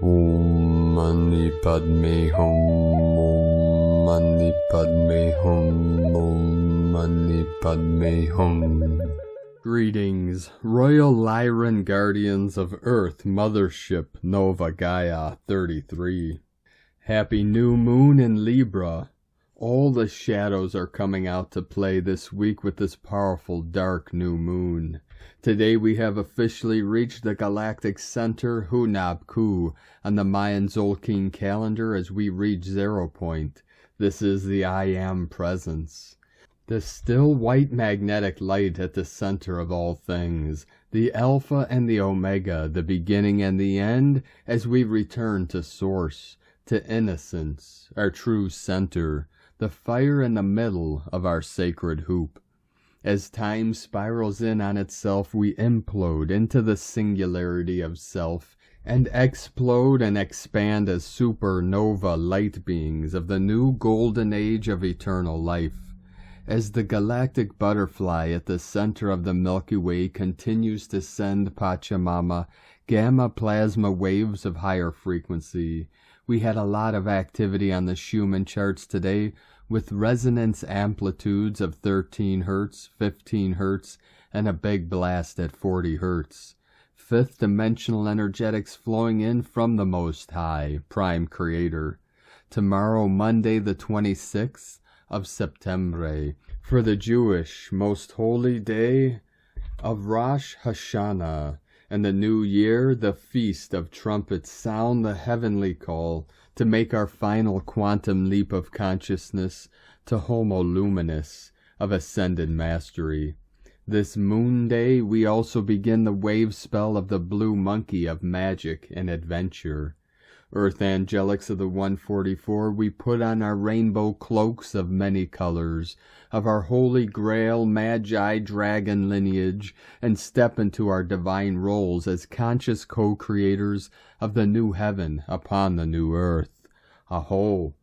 Om Mani Padme Hum. Om Mani Padme Hum. Om Mani Padme Hum. Greetings, Royal Lyran Guardians of Earth Mothership Nova Gaia 33. Happy new moon in Libra. All the shadows are coming out to play this week with this powerful dark new moon. Today we have officially reached the galactic center Hunab Ku on the Mayan Zolkin calendar as we reach 0 point. This is the I Am presence. The still white magnetic light at the center of all things, the Alpha and the Omega, the beginning and the end, as we return to Source, to innocence, our true center, the fire in the middle of our sacred hoop. As time spirals in on itself, we implode into the singularity of self and explode and expand as supernova light beings of the new golden age of eternal life. As the galactic butterfly at the center of the Milky Way continues to send Pachamama gamma plasma waves of higher frequency, we had a lot of activity on the Schumann charts today with resonance amplitudes of 13 Hz, 15 Hz, and a big blast at 40 Hz. Fifth dimensional energetics flowing in from the Most High, Prime Creator. Tomorrow, Monday the 26th of September, for the Jewish most holy day of Rosh Hashanah, and the new year, the feast of trumpets sound the heavenly call to make our final quantum leap of consciousness to Homo Luminous of ascended mastery. This moon day, we also begin the wave spell of the blue monkey of magic and adventure. Earth angelics of the 144, we put on our rainbow cloaks of many colors, of our holy grail magi dragon lineage, and step into our divine roles as conscious co-creators of the new heaven upon the new earth. Aho!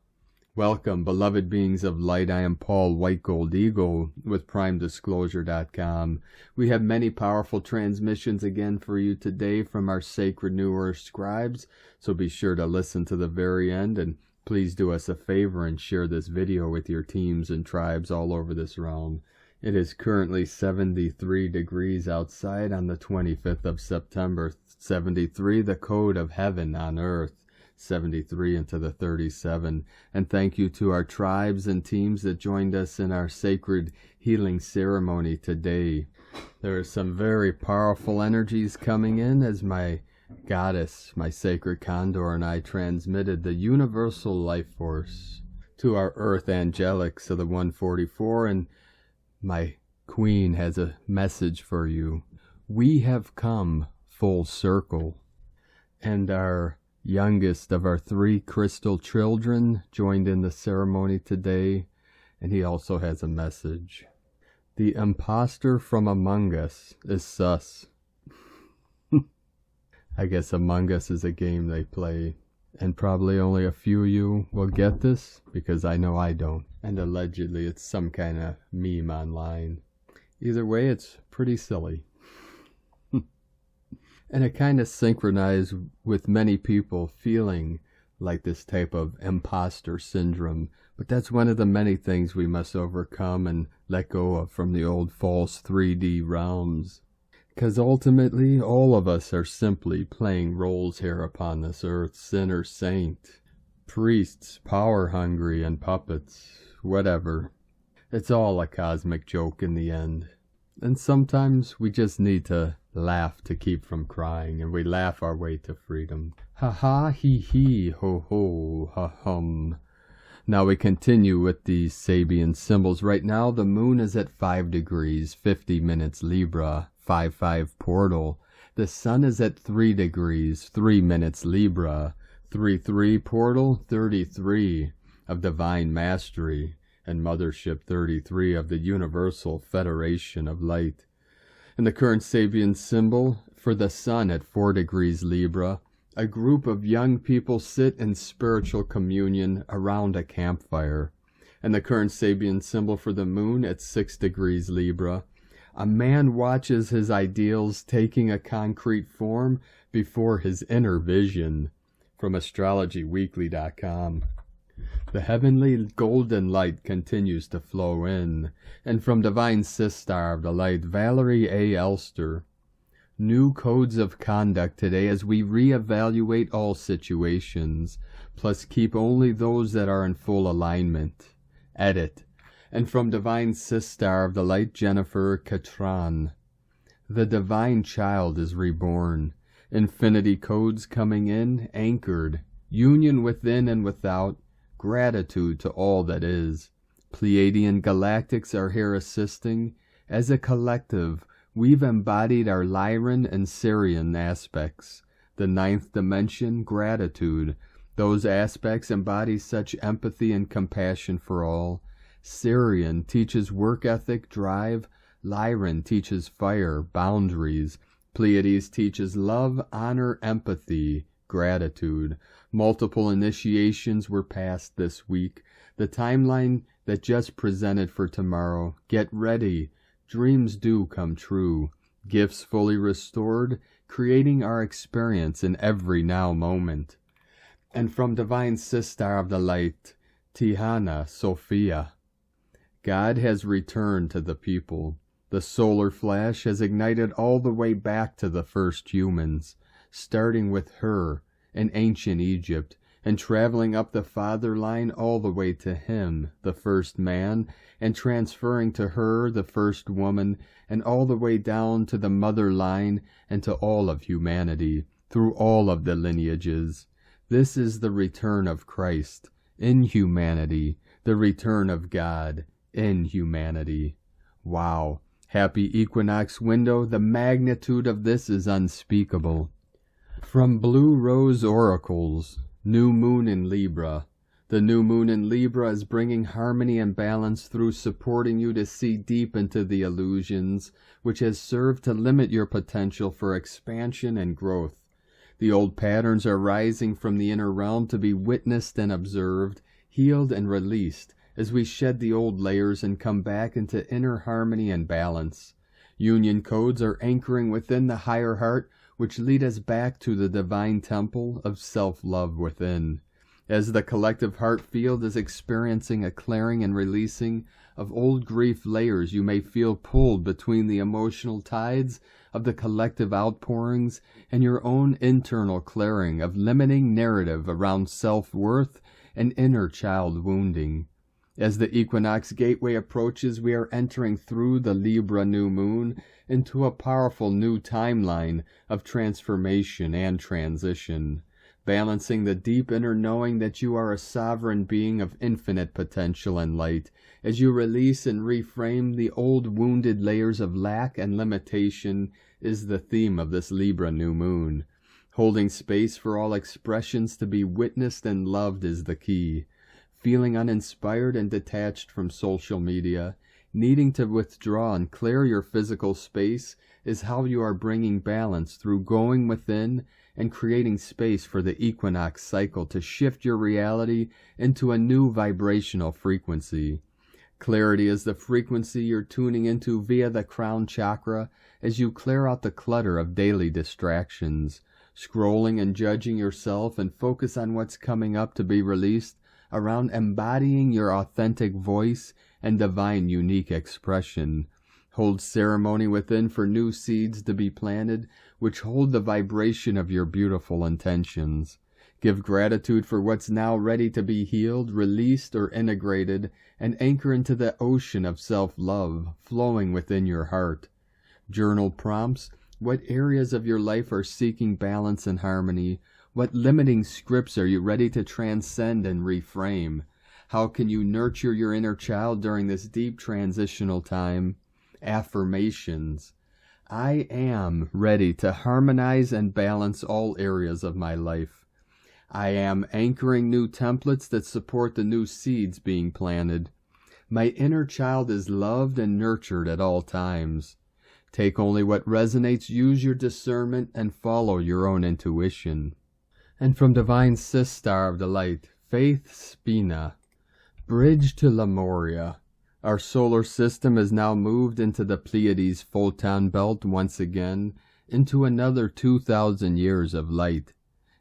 Welcome, beloved beings of light. I am Paul White Gold Eagle with PrimeDisclosure.com. We have many powerful transmissions again for you today from our sacred New Earth scribes, so be sure to listen to the very end, and please do us a favor and share this video with your teams and tribes all over this realm. It is currently 73 degrees outside on the 25th of September. 73, the code of heaven on earth. 73 into the 37. And thank you to our tribes and teams that joined us in our sacred healing ceremony today. There are some very powerful energies coming in as my goddess, my sacred Condor, and I transmitted the universal life force to our earth angelics of the 144, and my queen has a message for you. We have come full circle, and our youngest of our 3 crystal children joined in the ceremony today, and he also has a message. The imposter from among us is sus. I guess Among Us is a game they play, and probably only a few of you will get this, because I know I don't, and allegedly it's some kind of meme online. Either way, it's pretty silly. And it kind of synchronized with many people feeling like this type of imposter syndrome. But that's one of the many things we must overcome and let go of from the old false 3D realms. Because ultimately, all of us are simply playing roles here upon this earth. Sinner, saint, priests, power-hungry, and puppets, whatever. It's all a cosmic joke in the end. And sometimes we just need to laugh to keep from crying, and we laugh our way to freedom. Ha ha, he he, ho ho, ha hum. Now we continue with these Sabian symbols. Right now the moon is at 5 degrees, 50 minutes Libra, 5-5 portal. The sun is at 3 degrees, 3 minutes Libra, 3-3 portal, 33 of divine mastery, and mothership 33 of the universal federation of light. And the current Sabian symbol for the sun at 4 degrees Libra, a group of young people sit in spiritual communion around a campfire. And the current Sabian symbol for the moon at 6 degrees Libra, a man watches his ideals taking a concrete form before his inner vision. from astrologyweekly.com. The heavenly golden light continues to flow in, and from Divine Sistar of the Light, Valerie A. Elster. New codes of conduct today as we reevaluate all situations, plus keep only those that are in full alignment. Edit. And from Divine Sistar of the Light, Jennifer Catron. The Divine Child is reborn. Infinity codes coming in, anchored. Union within and without. Gratitude to all that is. Pleiadian Galactics are here assisting. As a collective, we've embodied our Lyran and Sirian aspects. The ninth dimension, gratitude. Those aspects embody such empathy and compassion for all. Sirian teaches work ethic, drive. Lyran teaches fire, boundaries. Pleiades teaches love, honor, empathy, gratitude. Multiple initiations were passed this week. The timeline that just presented for tomorrow. Get ready. Dreams do come true. Gifts fully restored, creating our experience in every now moment. And from Divine Sistar of the Light, Tihana Sophia. God has returned to the people. The solar flash has ignited all the way back to the first humans, starting with her in ancient Egypt, and traveling up the father line all the way to him, the first man, and transferring to her, the first woman, and all the way down to the mother line and to all of humanity, through all of the lineages. This is the return of Christ in humanity, the return of God in humanity. Wow. Happy equinox window, the magnitude of this is unspeakable. From Blue Rose Oracles, New Moon in Libra. The new moon in Libra is bringing harmony and balance through supporting you to see deep into the illusions, which has served to limit your potential for expansion and growth. The old patterns are rising from the inner realm to be witnessed and observed, healed and released, as we shed the old layers and come back into inner harmony and balance. Union codes are anchoring within the higher heart, which lead us back to the divine temple of self-love within. As the collective heart field is experiencing a clearing and releasing of old grief layers, you may feel pulled between the emotional tides of the collective outpourings and your own internal clearing of limiting narrative around self-worth and inner child wounding. As the equinox gateway approaches, we are entering through the Libra new moon into a powerful new timeline of transformation and transition, balancing the deep inner knowing that you are a sovereign being of infinite potential and light, as you release and reframe the old wounded layers of lack and limitation is the theme of this Libra new moon. Holding space for all expressions to be witnessed and loved is the key. Feeling uninspired and detached from social media, needing to withdraw and clear your physical space is how you are bringing balance through going within and creating space for the equinox cycle to shift your reality into a new vibrational frequency. Clarity is the frequency you're tuning into via the crown chakra as you clear out the clutter of daily distractions, scrolling and judging yourself, and focus on what's coming up to be released around embodying your authentic voice and divine unique expression. Hold ceremony within for new seeds to be planted, which hold the vibration of your beautiful intentions. Give gratitude for what's now ready to be healed, released, or integrated, and anchor into the ocean of self-love flowing within your heart. Journal prompts: what areas of your life are seeking balance and harmony? What limiting scripts are you ready to transcend and reframe? How can you nurture your inner child during this deep transitional time? Affirmations. I am ready to harmonize and balance all areas of my life. I am anchoring new templates that support the new seeds being planted. My inner child is loved and nurtured at all times. Take only what resonates, use your discernment, and follow your own intuition. And from Divine Sistar of the Light, Faith Spina. Bridge to Lemuria. Our solar system has now moved into the Pleiades photon belt once again, into another 2,000 years of light.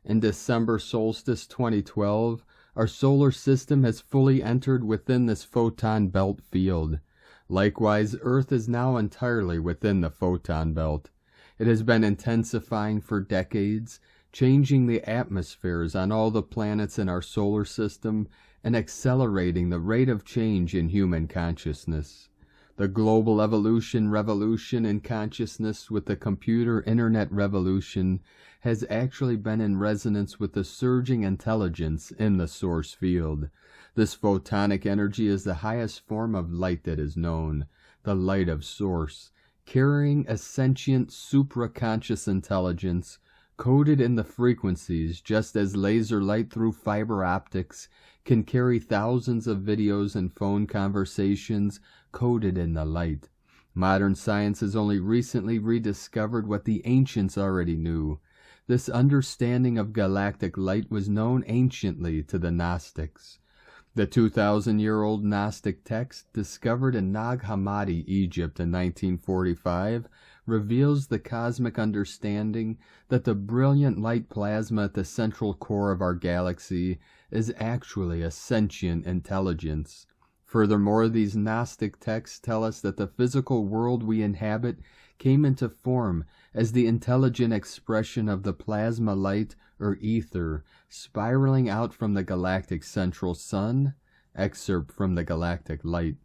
In December solstice 2012, our solar system has fully entered within this photon belt field. Likewise, Earth is now entirely within the photon belt. It has been intensifying for decades, changing the atmospheres on all the planets in our solar system and accelerating the rate of change in human consciousness. The global revolution in consciousness with the computer internet revolution has actually been in resonance with the surging intelligence in the source field. This photonic energy is the highest form of light that is known, the light of source, carrying a sentient supraconscious intelligence coded in the frequencies, just as laser light through fiber optics can carry thousands of videos and phone conversations coded in the light. Modern science has only recently rediscovered what the ancients already knew. This understanding of galactic light was known anciently to the Gnostics. The 2,000-year-old Gnostic text, discovered in Nag Hammadi, Egypt in 1945, reveals the cosmic understanding that the brilliant light plasma at the central core of our galaxy is actually a sentient intelligence. Furthermore, these Gnostic texts tell us that the physical world we inhabit came into form as the intelligent expression of the plasma light or ether spiraling out from the galactic central sun. Excerpt from the Galactic Light.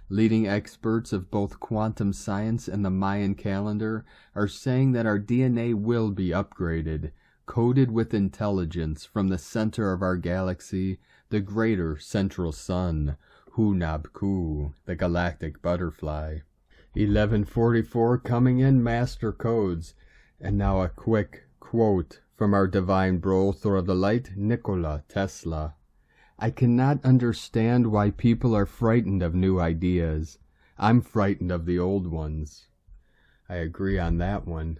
Leading experts of both quantum science and the Mayan calendar are saying that our DNA will be upgraded, coded with intelligence from the center of our galaxy, the greater central sun, Hunabku, the galactic butterfly. 1144 coming in master codes. And now a quick quote from our divine brother of the light, Nikola Tesla. I cannot understand why people are frightened of new ideas. I'm frightened of the old ones. I agree on that one.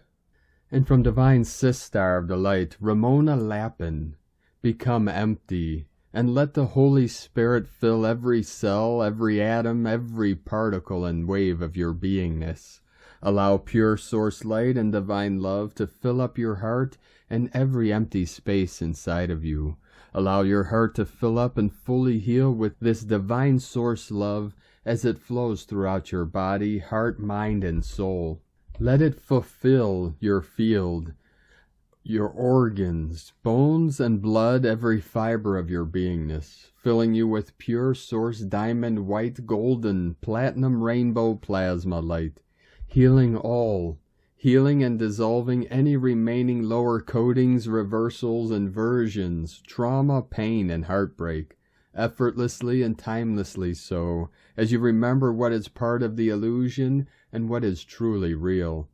And from divine sister of the light, Ramona Lappin, become empty, and let the Holy Spirit fill every cell, every atom, every particle and wave of your beingness. Allow pure source light and divine love to fill up your heart and every empty space inside of you. Allow your heart to fill up and fully heal with this divine source love as it flows throughout your body, heart, mind, and soul. Let it fulfill your field, your organs, bones, and blood, every fiber of your beingness, filling you with pure source diamond, white, golden, platinum, rainbow plasma light, healing all, healing and dissolving any remaining lower codings, reversals, inversions, trauma, pain, and heartbreak, effortlessly and timelessly so, as you remember what is part of the illusion and what is truly real.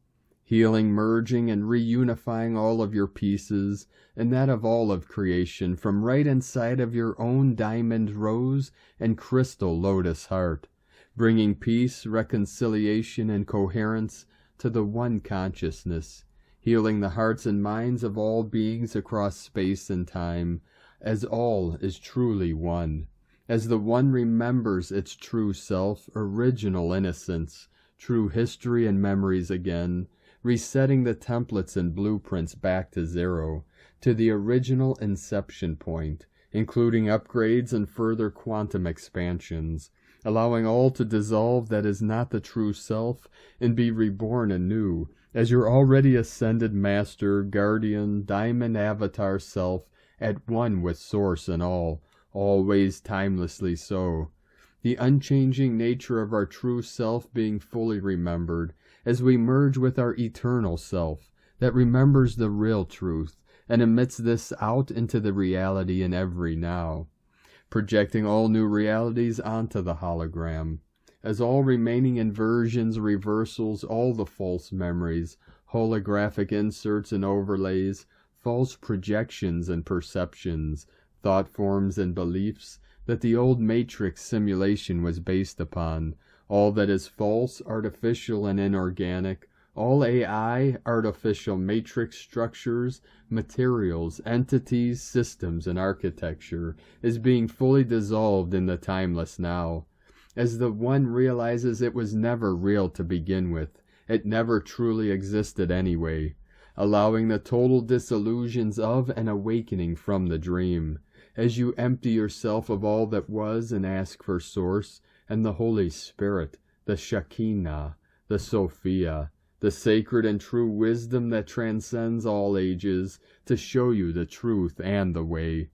Healing, merging, and reunifying all of your pieces, and that of all of creation, from right inside of your own diamond rose and crystal lotus heart, bringing peace, reconciliation, and coherence to the one consciousness, healing the hearts and minds of all beings across space and time, as all is truly one, as the one remembers its true self, original innocence, true history and memories again, resetting the templates and blueprints back to zero, to the original inception point, including upgrades and further quantum expansions, allowing all to dissolve that is not the true self and be reborn anew as your already ascended master, guardian, diamond avatar self at one with source and all, always timelessly so. The unchanging nature of our true self being fully remembered as we merge with our eternal self that remembers the real truth and emits this out into the reality in every now, projecting all new realities onto the hologram, as all remaining inversions, reversals, all the false memories, holographic inserts and overlays, false projections and perceptions, thought forms and beliefs that the old matrix simulation was based upon, all that is false, artificial, and inorganic, all AI, artificial matrix structures, materials, entities, systems, and architecture is being fully dissolved in the timeless now, as the one realizes it was never real to begin with, it never truly existed anyway. allowing the total disillusions of and awakening from the dream, as you empty yourself of all that was and ask for Source and the Holy Spirit, the Shekinah, the Sophia, the sacred and true wisdom that transcends all ages, to show you the truth and the way.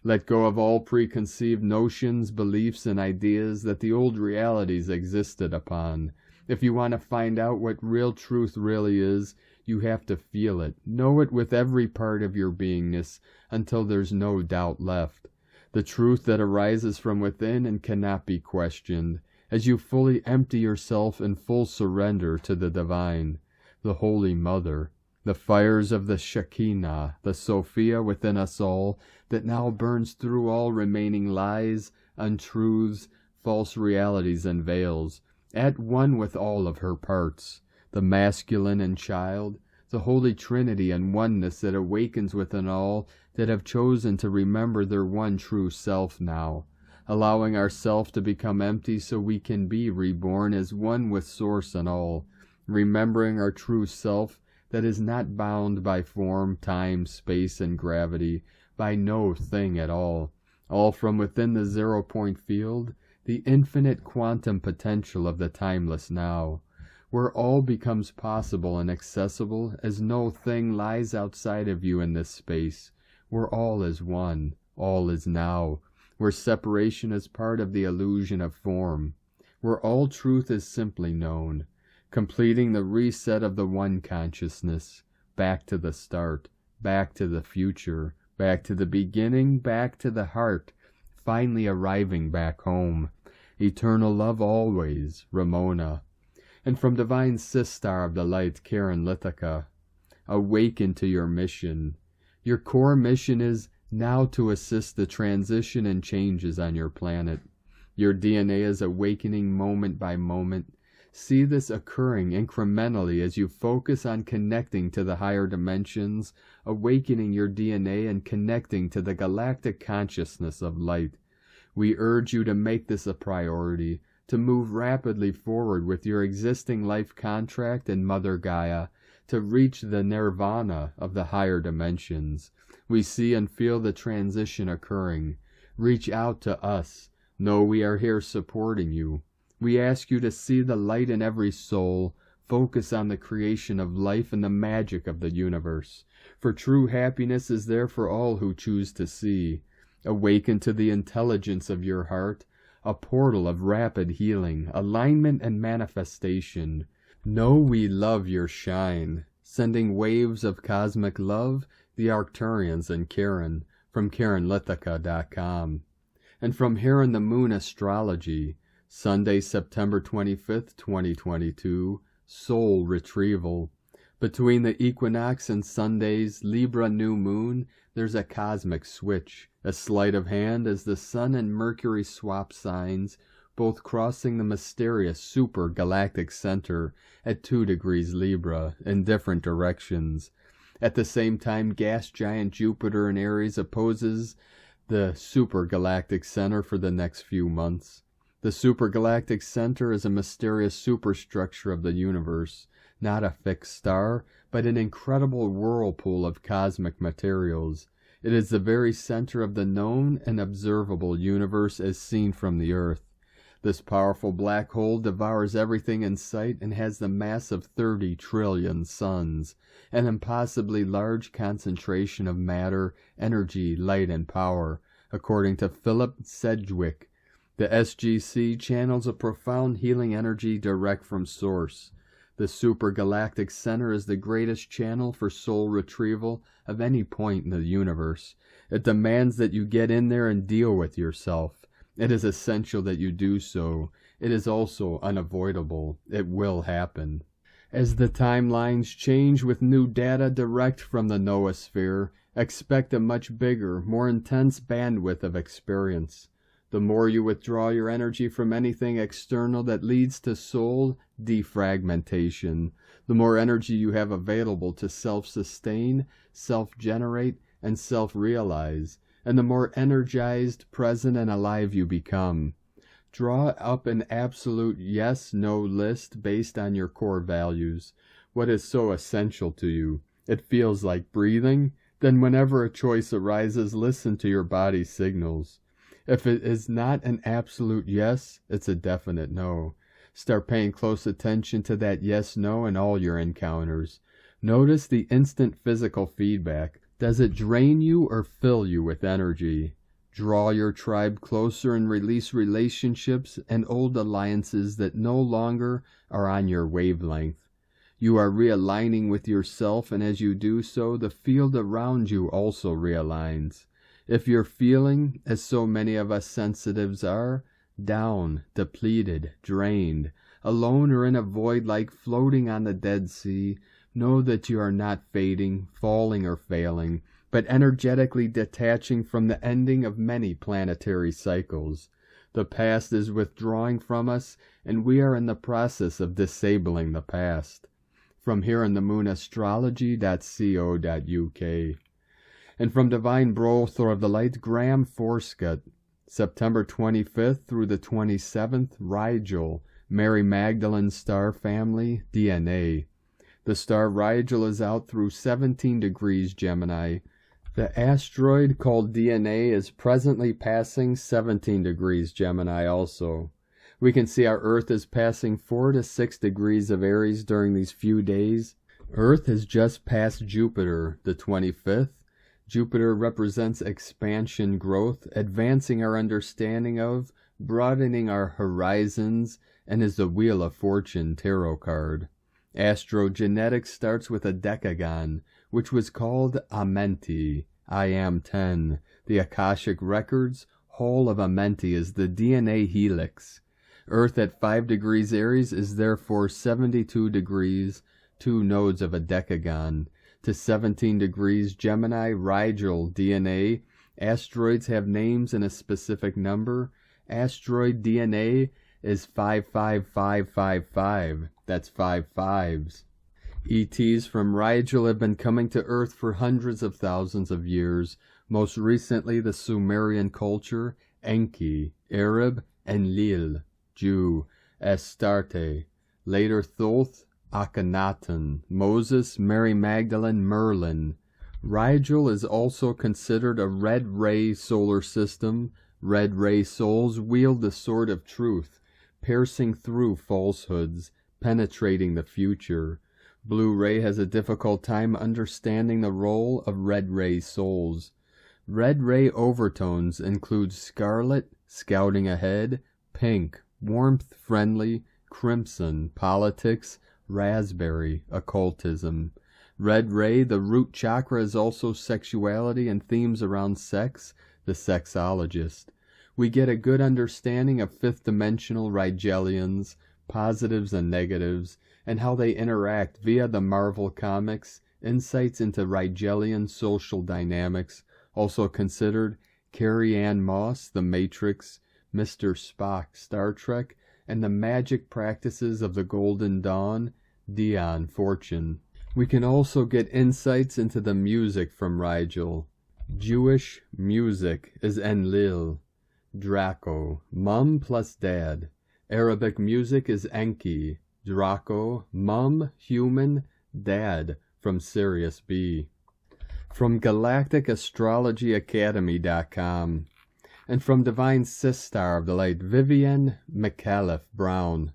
Let go of all preconceived notions, beliefs, and ideas that the old realities existed upon. If you want to find out what real truth really is, you have to feel it, know it with every part of your beingness, until there's no doubt left. The truth that arises from within and cannot be questioned, as you fully empty yourself in full surrender to the Divine, the Holy Mother, the fires of the Shekinah, the Sophia within us all, that now burns through all remaining lies, untruths, false realities and veils, at one with all of her parts, the masculine and child, the Holy Trinity and oneness that awakens within all that have chosen to remember their one true self now, allowing ourself to become empty so we can be reborn as one with Source and all, remembering our true self that is not bound by form, time, space, and gravity, by no thing at all from within the 0-point field, the infinite quantum potential of the timeless now, where all becomes possible and accessible, as no thing lies outside of you in this space, where all is one, all is now, where separation is part of the illusion of form, where all truth is simply known, completing the reset of the one consciousness, back to the start, back to the future, back to the beginning, back to the heart, finally arriving back home. Eternal love always, Ramona. And from Divine Sistar of the Light, Karen Lithica, awaken to your mission. Your core mission is now to assist the transition and changes on your planet. Your DNA is awakening moment by moment. See this occurring incrementally as you focus on connecting to the higher dimensions, awakening your DNA and connecting to the galactic consciousness of light. We urge you to make this a priority, to move rapidly forward with your existing life contract and Mother Gaia, to reach the nirvana of the higher dimensions. We see and feel the transition occurring. Reach out to us. Know we are here supporting you. We ask you to see the light in every soul, focus on the creation of life and the magic of the universe. For true happiness is there for all who choose to see. Awaken to the intelligence of your heart, a portal of rapid healing, alignment, and manifestation. Know we love your shine, sending waves of cosmic love, the Arcturians and Karen, from KarenLithica.com. And from Here in the Moon Astrology, Sunday, September 25th, 2022, Soul Retrieval. Between the equinox and Sunday's Libra new moon, there's a cosmic switch, a sleight of hand as the Sun and Mercury swap signs, both crossing the mysterious super galactic center at 2 degrees Libra in different directions. At the same time, gas giant Jupiter in Aries opposes the supergalactic center for the next few months. The supergalactic center is a mysterious superstructure of the universe, not a fixed star, but an incredible whirlpool of cosmic materials. It is the very center of the known and observable universe as seen from the Earth. This powerful black hole devours everything in sight and has the mass of 30 trillion suns, an impossibly large concentration of matter, energy, light, and power, according to Philip Sedgwick. The SGC channels a profound healing energy direct from Source. The supergalactic center is the greatest channel for soul retrieval of any point in the universe. It demands that you get in there and deal with yourself. It is essential that you do so. It is also unavoidable. It will happen. As the timelines change with new data direct from the noosphere, expect a much bigger, more intense bandwidth of experience. The more you withdraw your energy from anything external that leads to soul defragmentation, the more energy you have available to self-sustain, self-generate, and self-realize, and the more energized, present, and alive you become. Draw up an absolute yes-no list based on your core values, what is so essential to you, It feels like breathing? Then whenever a choice arises, listen to your body's signals. If it is not an absolute yes, it's a definite no. Start paying close attention to that yes-no in all your encounters. Notice the instant physical feedback. Does it drain you or fill you with energy? Draw your tribe closer and release relationships and old alliances that no longer are on your wavelength. You are realigning with yourself, and as you do so, the field around you also realigns. If you're feeling, as so many of us sensitives are, down, depleted, drained, alone or in a void like floating on the Dead Sea, know that you are not fading, falling, or failing, but energetically detaching from the ending of many planetary cycles. The past is withdrawing from us, and we are in the process of disabling the past. From here in the moonastrology.co.uk. And from Divine Brothor of the Light, Graham Forscott, September 25th through the 27th, Rigel, Mary Magdalene star family, DNA. The star Rigel is out through 17 degrees Gemini. The asteroid called DNA is presently passing 17 degrees Gemini also. We can see our Earth is passing 4 to 6 degrees of Aries during these few days. Earth has just passed Jupiter, the 25th. Jupiter represents expansion, growth, advancing our understanding of, broadening our horizons, and is the Wheel of Fortune tarot card. Astrogenetics starts with a decagon, which was called Amenti, I am 10. The Akashic Records, whole of Amenti is the DNA helix. Earth at 5 degrees Aries is therefore 72 degrees, 2 nodes of a decagon. To 17 degrees Gemini, Rigel, DNA. Asteroids have names and a specific number. Asteroid DNA is 55555. That's 5 5s. ETs from Rigel have been coming to Earth for hundreds of thousands of years. Most recently, the Sumerian culture, Enki, Arab, and Lil, Jew, Astarte. Later, Thoth, Akhenaten, Moses, Mary Magdalene, Merlin. Rigel is also considered a red ray solar system. Red ray souls wield the sword of truth, piercing through falsehoods, penetrating the future. Blue ray has a difficult time understanding the role of red ray souls. Red ray overtones include scarlet, scouting ahead, pink, warmth, friendly, crimson, politics, raspberry, occultism. Red ray, the root chakra, is also sexuality and themes around sex, the sexologist. We get a good understanding of fifth-dimensional Rigelians, positives and negatives, and how they interact via the Marvel comics, insights into Rigelian social dynamics, also considered Carrie Ann Moss, The Matrix, Mr. Spock, Star Trek, and the magic practices of the Golden Dawn, Dion Fortune. We can also get insights into the music from Rigel. Jewish music is Enlil, Draco, mum plus dad. Arabic music is Enki, Draco, mum, human, dad, from Sirius B. From Galactic AstrologyAcademy.com. And from Divine Sistar of the Light, Vivienne McAuliffe Brown.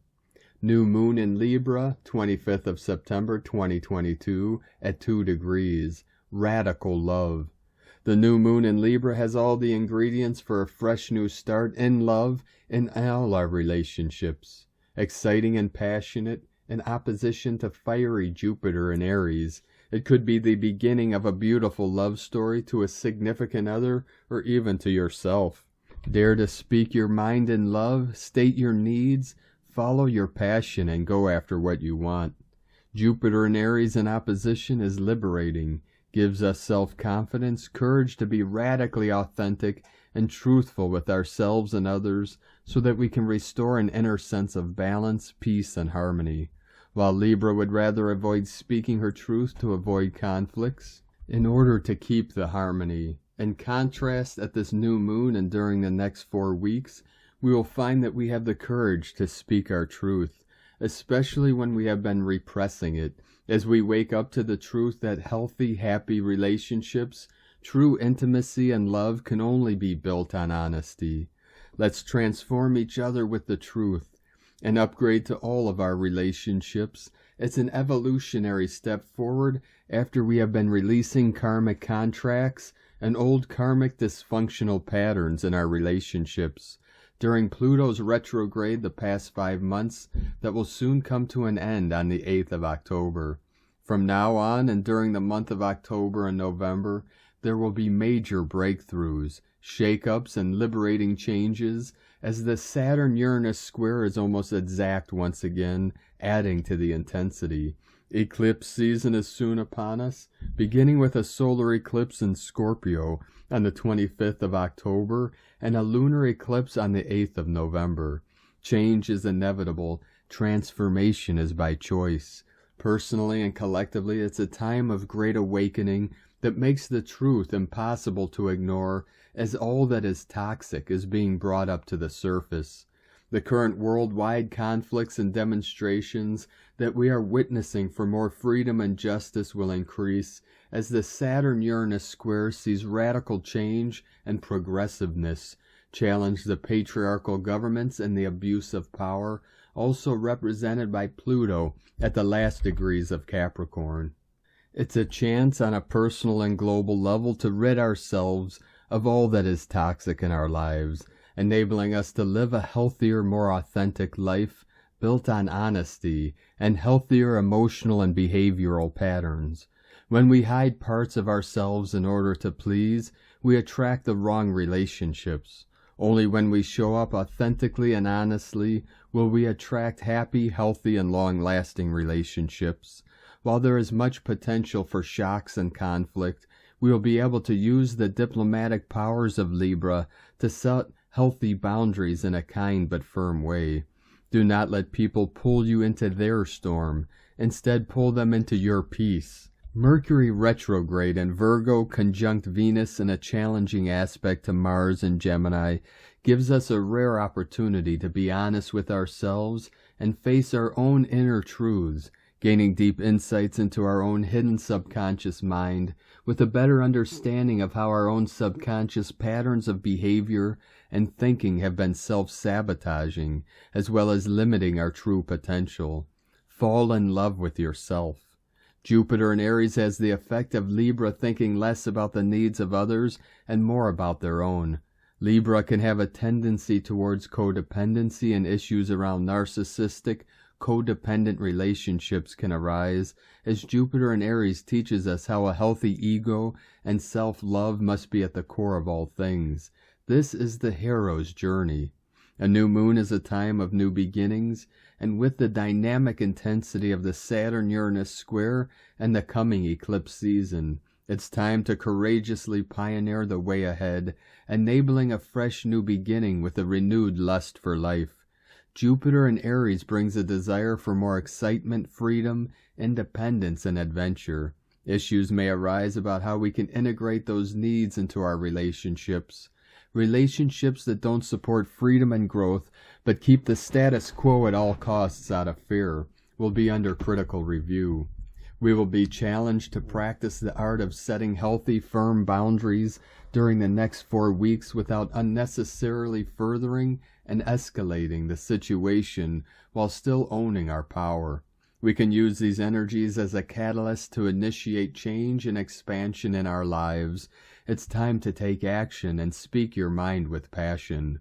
New moon in Libra, 25th of September 2022 at 2 degrees. Radical love. The new moon in Libra has all the ingredients for a fresh new start in love in all our relationships. Exciting and passionate, in opposition to fiery Jupiter in Aries. It could be the beginning of a beautiful love story to a significant other or even to yourself. Dare to speak your mind in love, state your needs, follow your passion, and go after what you want. Jupiter in Aries in opposition is liberating, gives us self-confidence, courage to be radically authentic and truthful with ourselves and others so that we can restore an inner sense of balance, peace, and harmony. While Libra would rather avoid speaking her truth to avoid conflicts, in order to keep the harmony. In contrast, at this new moon and during the next 4 weeks, we will find that we have the courage to speak our truth, especially when we have been repressing it, as we wake up to the truth that healthy, happy relationships, true intimacy and love can only be built on honesty. Let's transform each other with the truth, and upgrade to all of our relationships. It's an evolutionary step forward after we have been releasing karmic contracts and old karmic dysfunctional patterns in our relationships during Pluto's retrograde the past 5 months that will soon come to an end on the 8th of October. From now on and during the month of October and November, there will be major breakthroughs, shake-ups, and liberating changes as the Saturn-Uranus square is almost exact once again, adding to the intensity. Eclipse season is soon upon us, beginning with a solar eclipse in Scorpio on the 25th of October and a lunar eclipse on the 8th of November. Change is inevitable. Transformation is by choice. Personally and collectively, it's a time of great awakening that makes the truth impossible to ignore, as all that is toxic is being brought up to the surface. The current worldwide conflicts and demonstrations that we are witnessing for more freedom and justice will increase as the Saturn-Uranus square sees radical change and progressiveness challenge the patriarchal governments and the abuse of power, also represented by Pluto at the last degrees of Capricorn. It's a chance on a personal and global level to rid ourselves of all that is toxic in our lives, enabling us to live a healthier, more authentic life built on honesty and healthier emotional and behavioral patterns. When we hide parts of ourselves in order to please, we attract the wrong relationships. Only when we show up authentically and honestly will we attract happy, healthy, and long-lasting relationships. While there is much potential for shocks and conflict, we will be able to use the diplomatic powers of Libra to set healthy boundaries in a kind but firm way. Do not let people pull you into their storm. Instead, pull them into your peace. Mercury retrograde in Virgo conjunct Venus in a challenging aspect to Mars in Gemini gives us a rare opportunity to be honest with ourselves and face our own inner truths, gaining deep insights into our own hidden subconscious mind with a better understanding of how our own subconscious patterns of behavior and thinking have been self-sabotaging, as well as limiting our true potential. Fall in love with yourself. Jupiter in Aries has the effect of Libra thinking less about the needs of others and more about their own. Libra can have a tendency towards codependency, and issues around narcissistic, codependent relationships can arise, as Jupiter in Aries teaches us how a healthy ego and self-love must be at the core of all things. This is the hero's journey. A new moon is a time of new beginnings, and with the dynamic intensity of the Saturn-Uranus square and the coming eclipse season, it's time to courageously pioneer the way ahead, enabling a fresh new beginning with a renewed lust for life. Jupiter in Aries brings a desire for more excitement, freedom, independence, and adventure. Issues may arise about how we can integrate those needs into our relationships. Relationships that don't support freedom and growth, but keep the status quo at all costs out of fear, will be under critical review. We will be challenged to practice the art of setting healthy, firm boundaries during the next 4 weeks without unnecessarily furthering and escalating the situation while still owning our power. We can use these energies as a catalyst to initiate change and expansion in our lives. It's time to take action and speak your mind with passion.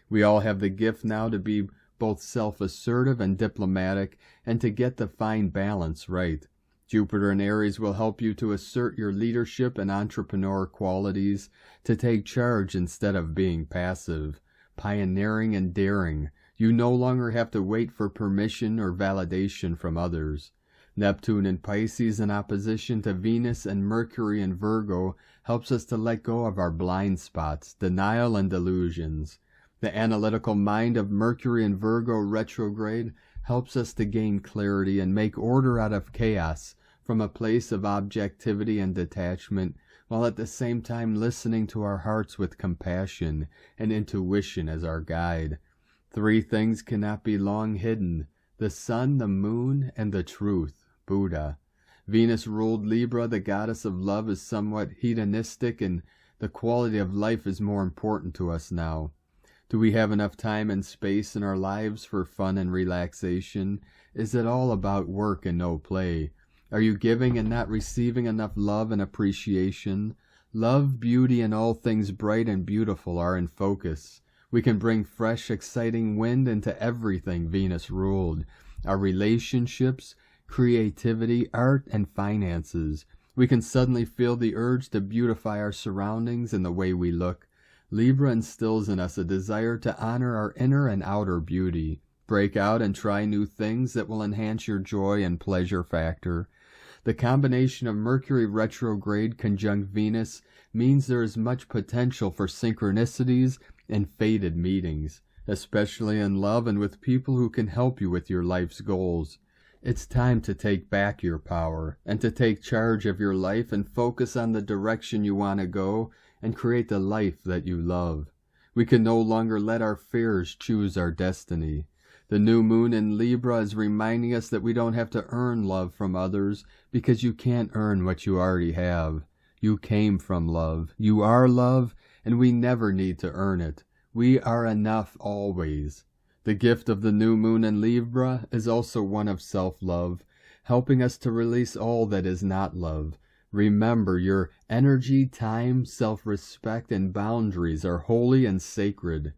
We all have the gift now to be both self-assertive and diplomatic, and to get the fine balance right. Jupiter in Aries will help you to assert your leadership and entrepreneur qualities, to take charge instead of being passive, pioneering and daring. You no longer have to wait for permission or validation from others. Neptune in Pisces in opposition to Venus and Mercury in Virgo helps us to let go of our blind spots, denial, and delusions. The analytical mind of Mercury in Virgo retrograde helps us to gain clarity and make order out of chaos from a place of objectivity and detachment, while at the same time listening to our hearts with compassion and intuition as our guide. 3 things cannot be long hidden: the sun, the moon, and the truth, Buddha. Venus ruled Libra, the goddess of love, is somewhat hedonistic, and the quality of life is more important to us now. Do we have enough time and space in our lives for fun and relaxation? Is it all about work and no play? Are you giving and not receiving enough love and appreciation? Love, beauty, and all things bright and beautiful are in focus. We can bring fresh, exciting wind into everything Venus ruled. Our relationships, creativity, art, and finances. We can suddenly feel the urge to beautify our surroundings and the way we look. Libra instills in us a desire to honor our inner and outer beauty. Break out and try new things that will enhance your joy and pleasure factor. The combination of Mercury retrograde conjunct Venus means there is much potential for synchronicities and fated meetings, especially in love and with people who can help you with your life's goals. It's time to take back your power and to take charge of your life and focus on the direction you want to go and create the life that you love. We can no longer let our fears choose our destiny. The new moon in Libra is reminding us that we don't have to earn love from others because you can't earn what you already have. You came from love. You are love, and we never need to earn it. We are enough always. The gift of the new moon in Libra is also one of self-love, helping us to release all that is not love. Remember, your energy, time, self-respect, and boundaries are holy and sacred.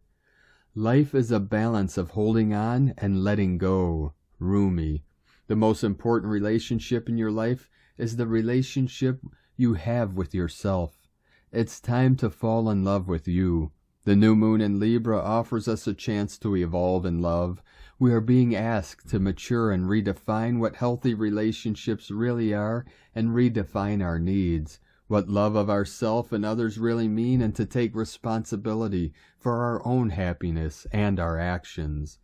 Life is a balance of holding on and letting go. Rumi. The most important relationship in your life is the relationship you have with yourself. It's time to fall in love with you. The new moon in Libra offers us a chance to evolve in love. We are being asked to mature and redefine what healthy relationships really are and redefine our needs, what love of ourself and others really mean, and to take responsibility for our own happiness and our actions.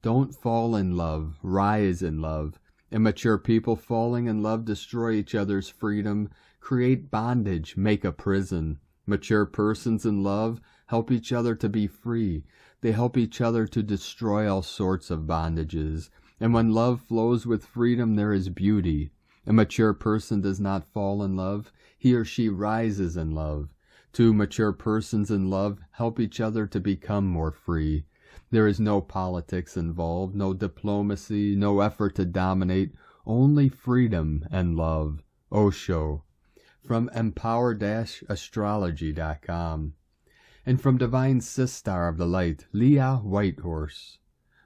Don't fall in love, rise in love. Immature people falling in love destroy each other's freedom, create bondage, make a prison. Mature persons in love help each other to be free. They help each other to destroy all sorts of bondages. And when love flows with freedom, there is beauty. A mature person does not fall in love. He or she rises in love. Two mature persons in love help each other to become more free. There is no politics involved, no diplomacy, no effort to dominate, only freedom and love. Osho. From empower-astrology.com. And from Divine Sistar of the Light, Leah Whitehorse.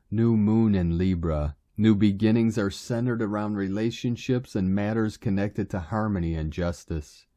New moon in Libra. New beginnings are centered around relationships and matters connected to harmony and justice.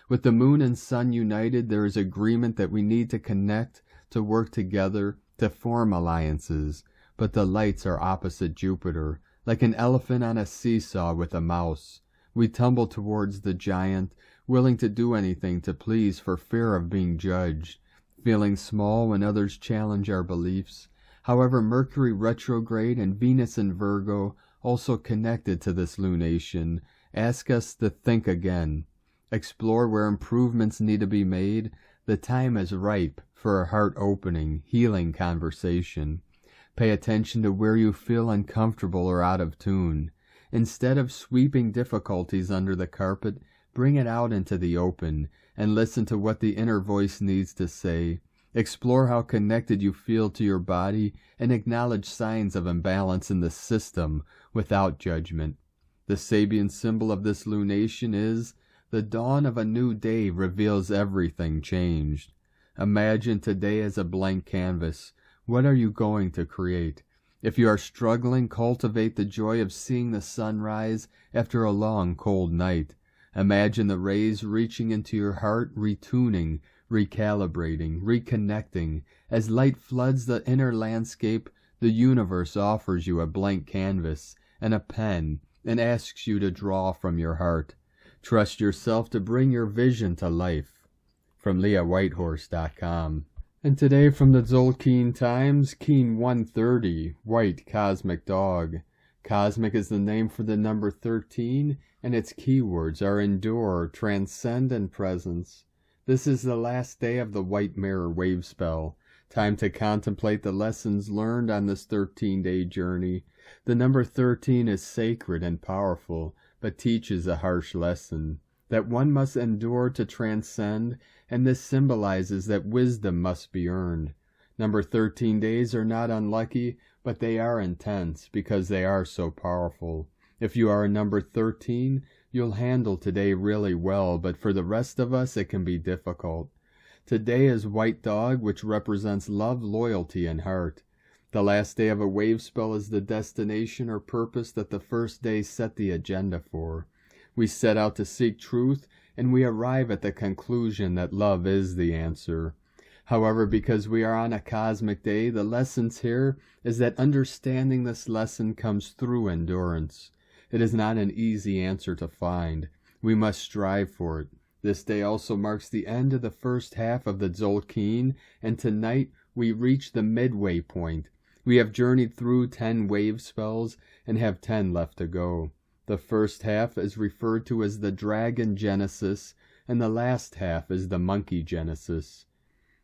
With the moon and sun united, there is agreement that we need to connect, to work together, to form alliances. But the lights are opposite Jupiter, like an elephant on a seesaw with a mouse. We tumble towards the giant, willing to do anything to please for fear of being judged, feeling small when others challenge our beliefs. However, Mercury retrograde and Venus in Virgo, also connected to this lunation, ask us to think again. Explore where improvements need to be made. The time is ripe for a heart-opening, healing conversation. Pay attention to where you feel uncomfortable or out of tune. Instead of sweeping difficulties under the carpet, bring it out into the open and listen to what the inner voice needs to say. Explore how connected you feel to your body and acknowledge signs of imbalance in the system without judgment. The Sabian symbol of this lunation is the dawn of a new day reveals everything changed. Imagine today as a blank canvas. What are you going to create? If you are struggling, cultivate the joy of seeing the sun rise after a long, cold night. Imagine the rays reaching into your heart, retuning, recalibrating, reconnecting. As light floods the inner landscape, the universe offers you a blank canvas and a pen and asks you to draw from your heart. Trust yourself to bring your vision to life. From LeahWhitehorse.com. And today from the Tzolk'in Times, Keen 130, White Cosmic Dog. Cosmic is the name for the number 13, and its keywords are endure, transcend, and presence. This is the last day of the White Mirror wave spell. Time to contemplate the lessons learned on this 13-day journey. The number 13 is sacred and powerful, but teaches a harsh lesson that one must endure to transcend, and this symbolizes that wisdom must be earned. Number 13 days are not unlucky, but they are intense because they are so powerful. If you are a number 13, you'll handle today really well, but for the rest of us, it can be difficult. Today is White Dog, which represents love, loyalty, and heart. The last day of a wave spell is the destination or purpose that the first day set the agenda for. We set out to seek truth, and we arrive at the conclusion that love is the answer. However, because we are on a cosmic day, the lessons here is that understanding this lesson comes through endurance. It is not an easy answer to find. We must strive for it. This day also marks the end of the first half of the Tzolk'in, and tonight we reach the midway point. We have journeyed through 10 wave spells and have 10 left to go. The first half is referred to as the Dragon Genesis, and the last half is the Monkey Genesis.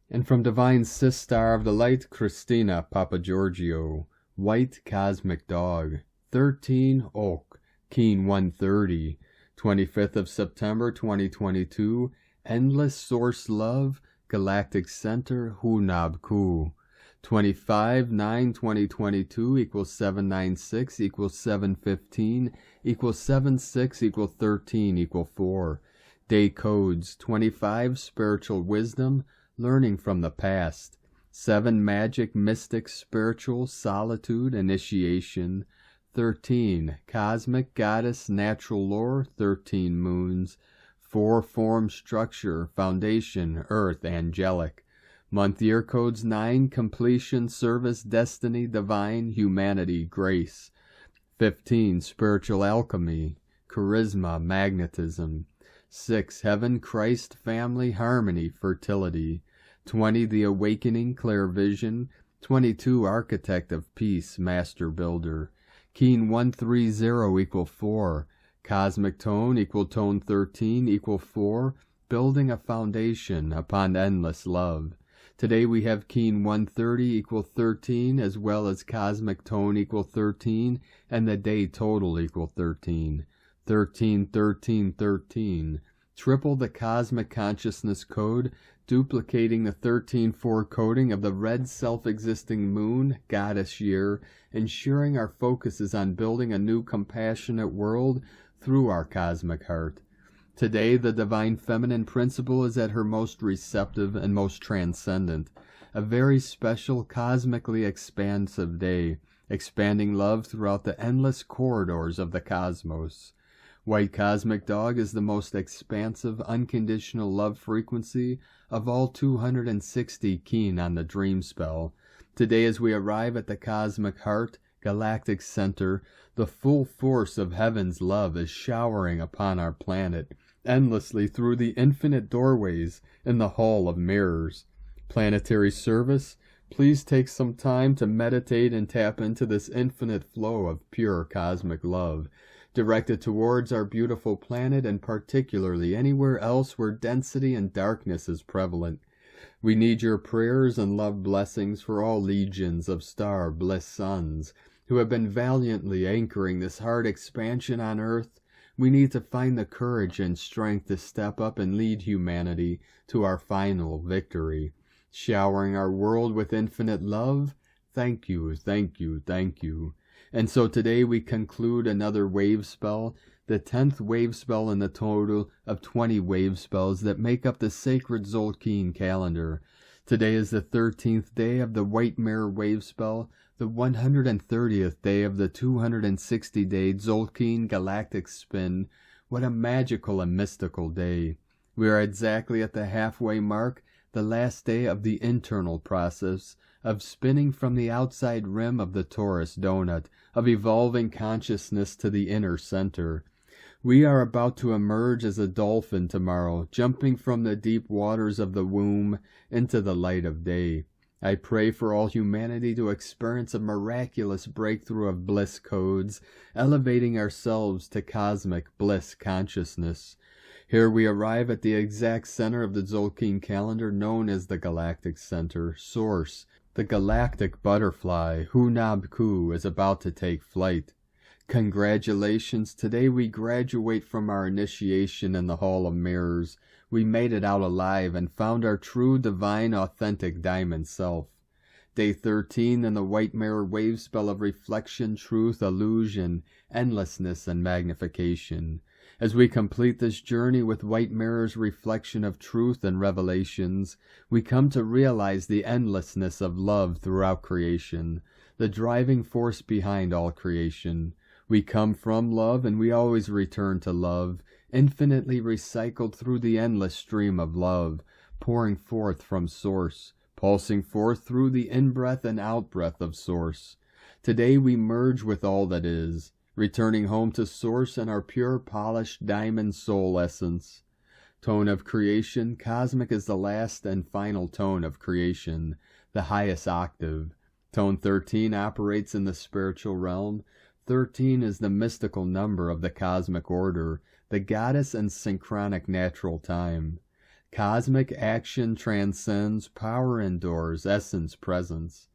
And from Divine Sistar of the Light, Christina Papagiorgio, White Cosmic Dog, 13 Oak, Keen 130, 25th of September 2022, Endless Source Love, Galactic Center, Hunab Ku. 25/9/2022 equals 796 equals 715 equals 76 equals 13 equals 4. Day codes 25 Spiritual Wisdom, Learning from the Past. 7 Magic, Mystic, Spiritual, Solitude, Initiation. 13 Cosmic, Goddess, Natural Lore, 13 Moons. 4 Form, Structure, Foundation, Earth, Angelic. Month year codes 9 Completion, Service, Destiny, Divine, Humanity, Grace. 15 Spiritual Alchemy, Charisma, Magnetism. 6 Heaven, Christ, Family, Harmony, Fertility. 20 The Awakening, Clear Vision. 22 Architect of Peace, Master Builder. Keen 130 equal 4. Cosmic Tone equal Tone 13 equal 4. Building a Foundation upon Endless Love. Today we have Keen 130 equal 13, as well as Cosmic Tone equal 13, and the day total equal 13. 13, 13, 13. Triple the Cosmic Consciousness Code, duplicating the 13-4 coding of the red self-existing moon, goddess year, ensuring our focus is on building a new compassionate world through our cosmic heart. Today, the Divine Feminine Principle is at her most receptive and most transcendent. A very special, cosmically expansive day, expanding love throughout the endless corridors of the cosmos. White Cosmic Dog is the most expansive, unconditional love frequency of all 260 keen on the dream spell. Today, as we arrive at the Cosmic Heart, Galactic Center, the full force of heaven's love is showering upon our planet, endlessly through the infinite doorways in the Hall of Mirrors. Planetary service, please take some time to meditate and tap into this infinite flow of pure cosmic love, directed towards our beautiful planet and particularly anywhere else where density and darkness is prevalent. We need your prayers and love blessings for all legions of star bliss sons who have been valiantly anchoring this hard expansion on Earth. We need to find the courage and strength to step up and lead humanity to our final victory, showering our world with infinite love. Thank you, thank you, thank you. And so today we conclude another wave spell, the 10th wave spell in the total of 20 wave spells that make up the sacred Tzolk'in calendar. Today is the 13th day of the White Mirror wave spell, the 130th day of the 260-day Tzolk'in galactic spin. What a magical and mystical day. We are exactly at the halfway mark, the last day of the internal process of spinning from the outside rim of the torus donut, of evolving consciousness to the inner center. We are about to emerge as a dolphin tomorrow, jumping from the deep waters of the womb into the light of day. I pray for all humanity to experience a miraculous breakthrough of bliss codes, elevating ourselves to cosmic bliss consciousness. Here we arrive at the exact center of the Tzolk'in calendar, known as the Galactic Center, Source. The galactic butterfly, Hunab-Ku, is about to take flight. Congratulations, today we graduate from our initiation in the Hall of Mirrors. We made it out alive and found our true, divine, authentic diamond self. Day 13 in the white mirror wave spell of reflection, truth, illusion, endlessness, and magnification. As we complete this journey with white mirror's reflection of truth and revelations, we come to realize the endlessness of love throughout creation, the driving force behind all creation. We come from love and we always return to love, infinitely recycled through the endless stream of love, pouring forth from Source, pulsing forth through the in-breath and out-breath of Source. Today we merge with all that is, returning home to Source and our pure, polished diamond soul essence. Tone of creation, cosmic is the last and final tone of creation, the highest octave. Tone 13 operates in the spiritual realm. 13 is the mystical number of the cosmic order, the goddess and synchronic natural time. Cosmic action transcends, power endures, essence presence.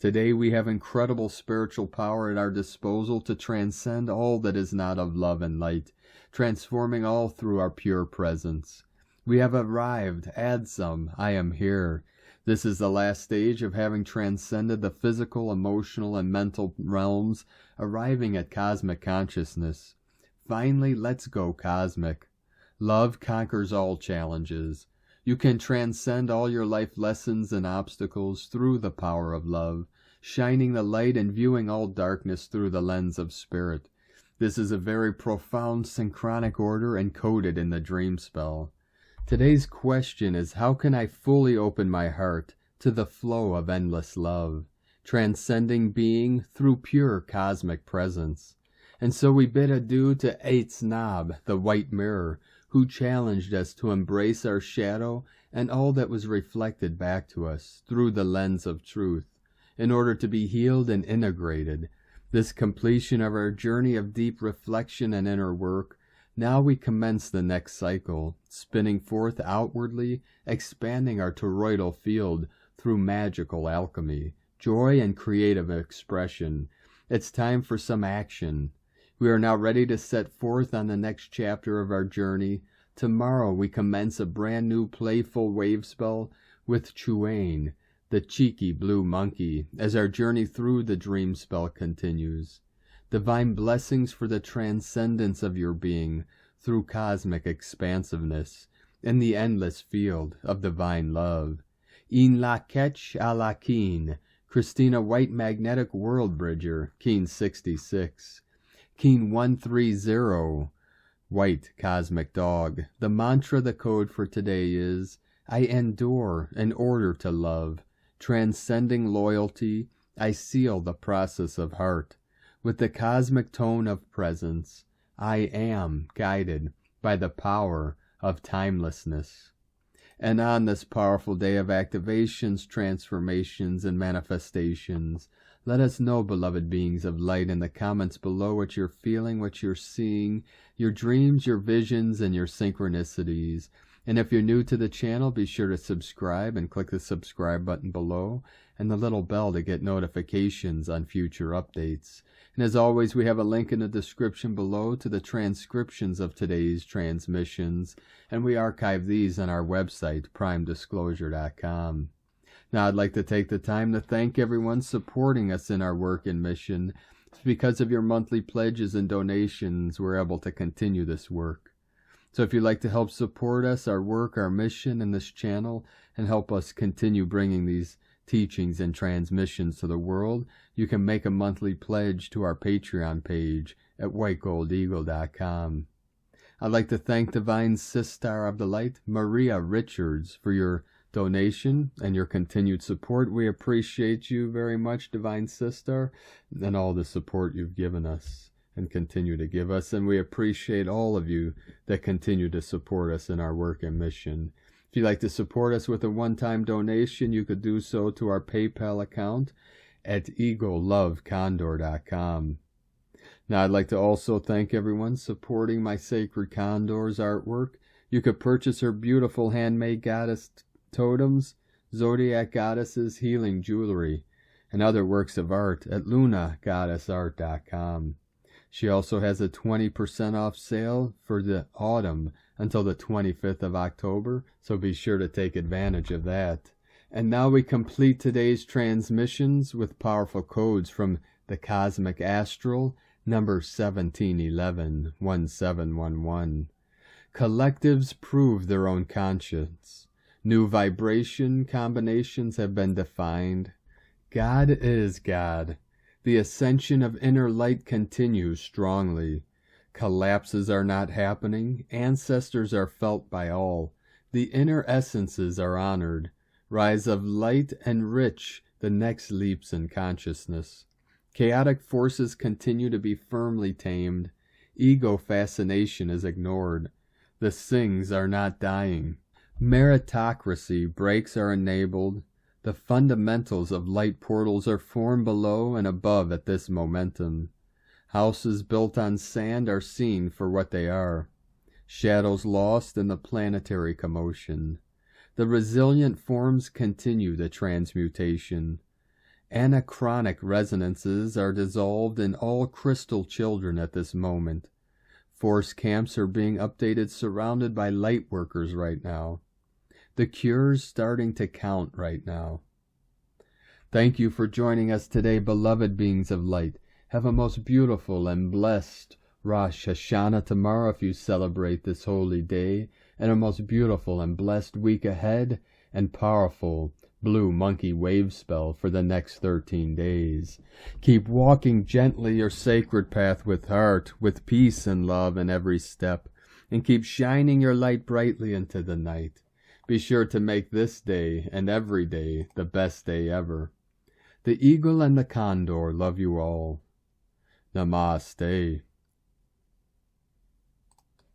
Today we have incredible spiritual power at our disposal to transcend all that is not of love and light, transforming all through our pure presence. We have arrived, add some, I am here. This is the last stage of having transcended the physical, emotional, and mental realms, arriving at cosmic consciousness. Finally, let's go cosmic. Love conquers all challenges. You can transcend all your life lessons and obstacles through the power of love, shining the light and viewing all darkness through the lens of spirit. This is a very profound synchronic order encoded in the dream spell. Today's question is, how can I fully open my heart to the flow of endless love, transcending being through pure cosmic presence? And so we bid adieu to Eitz Nab, the white mirror, who challenged us to embrace our shadow and all that was reflected back to us through the lens of truth, in order to be healed and integrated. This completion of our journey of deep reflection and inner work, now we commence the next cycle, spinning forth outwardly, expanding our toroidal field through magical alchemy, joy, and creative expression. It's time for some action. We are now ready to set forth on the next chapter of our journey. Tomorrow we commence a brand new playful wave spell with Chuane, the cheeky blue monkey, as our journey through the dream spell continues. Divine blessings for the transcendence of your being through cosmic expansiveness in the endless field of divine love. In la ketch a la keen, Christina White Magnetic World Bridger, Keen 66. Keen 130, White Cosmic Dog. The mantra, the code for today is, I endure in order to love. Transcending loyalty, I seal the process of heart. With the cosmic tone of presence, I am guided by the power of timelessness. And on this powerful day of activations, transformations, and manifestations, let us know, beloved beings of light, in the comments below what you're feeling, what you're seeing, your dreams, your visions, and your synchronicities. And if you're new to the channel, be sure to subscribe and click the subscribe button below and the little bell to get notifications on future updates. And as always, we have a link in the description below to the transcriptions of today's transmissions, and we archive these on our website, primedisclosure.com. Now, I'd like to take the time to thank everyone supporting us in our work and mission. It's because of your monthly pledges and donations we're able to continue this work. So if you'd like to help support us, our work, our mission, and this channel, and help us continue bringing these teachings and transmissions to the world, you can make a monthly pledge to our Patreon page at whitegoldeagle.com. I'd like to thank Divine Sister of the Light, Maria Richards, for your donation and your continued support. We appreciate you very much, Divine Sister, and all the support you've given us and continue to give us. And we appreciate all of you that continue to support us in our work and mission. If you'd like to support us with a one-time donation, you could do so to our PayPal account at eaglelovecondor.com. Now, I'd like to also thank everyone supporting my Sacred Condors artwork. You could purchase her beautiful handmade goddess totems, zodiac goddesses, healing jewelry, and other works of art at lunagoddessart.com. She also has a 20% off sale for the autumn until the 25th of October, so be sure to take advantage of that. And now we complete today's transmissions with powerful codes from the Cosmic Astral, number 1711, 1711. Collectives prove their own conscience. New vibration combinations have been defined. God is God. The ascension of inner light continues strongly. Collapses are not happening. Ancestors are felt by all. The inner essences are honored. Rise of light and rich the next leaps in consciousness. Chaotic forces continue to be firmly tamed. Ego fascination is ignored. The Sings are not dying. Meritocracy breaks are enabled. The fundamentals of light portals are formed below and above at this momentum. Houses built on sand are seen for what they are. Shadows lost in the planetary commotion. The resilient forms continue the transmutation. Anachronic resonances are dissolved in all crystal children at this moment. Force camps are being updated, surrounded by light workers right now. The cure's starting to count right now. Thank you for joining us today, beloved beings of light. Have a most beautiful and blessed Rosh Hashanah tomorrow if you celebrate this holy day, and a most beautiful and blessed week ahead, and powerful blue monkey wave spell for the next 13 days. Keep walking gently your sacred path with heart, with peace and love in every step, and keep shining your light brightly into the night. Be sure to make this day and every day the best day ever. The eagle and the condor love you all. Namaste.